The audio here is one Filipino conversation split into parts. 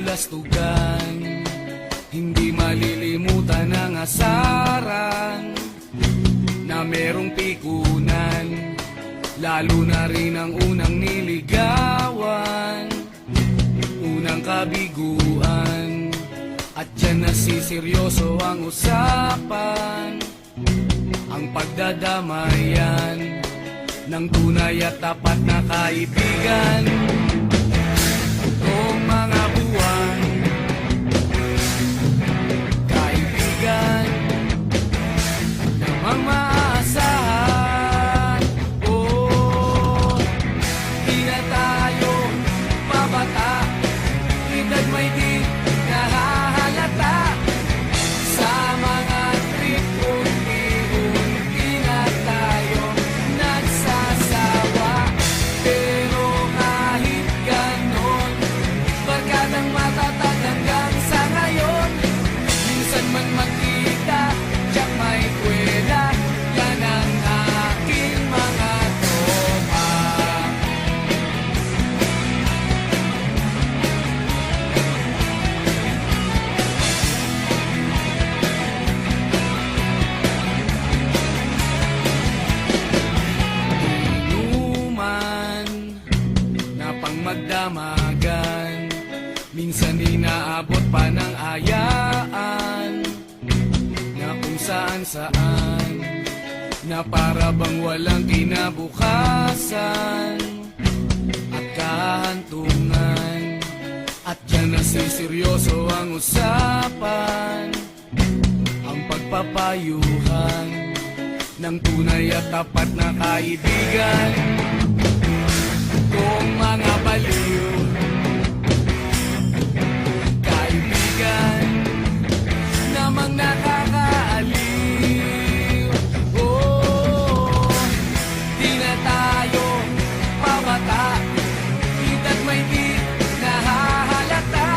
kabulastugan. Hindi malilimutan ang asaran na merong pikunan, lalo na rin ang unang niligawan, unang kabiguan. At dyan nasiseryoso ang usapan, ang pagdadamayan ng tunay at tapat na kaibigan. Noong mga buwan, kaibigan namang maaasahan. Oh, di na tayo pabata, edad may di nahahalata. Sa mga trip, unti-unti na tayo nagsasawa. Pero kahit ganon, barkadang matatag hanggang sa ngayon. Minsan man magkita, tiyak may kwela, yan ang aking mga tropa. Inuman na pang magdamagan, minsan inaabot pa ng ayaan, na kung saan-saan, na para bang walang kinabukasan at kahantungan. At dyan nasiseryoso ang usapan, ang pagpapayuhan ng tunay at tapat na kaibigan. Kung mga baliw, kaibigan namang nakakaaliw. Oh, di na tayo pabata, edad may di nahahalata.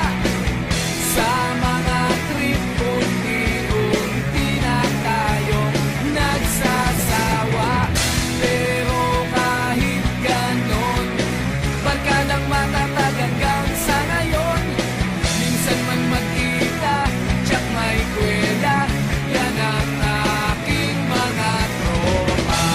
Sa mga trip, unti-unti na tayo nagsasawa. Pero kahit ganon, barkadang matatag hanggang sa ngayon. Minsan man magkita, tiyak may kwela, yan ang aking mga tropa.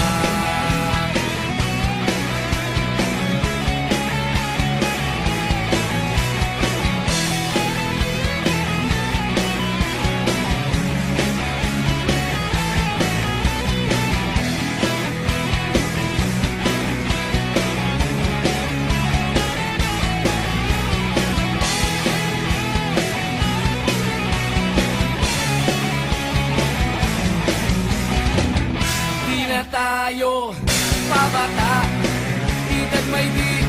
Di na tayo pabata, edad may di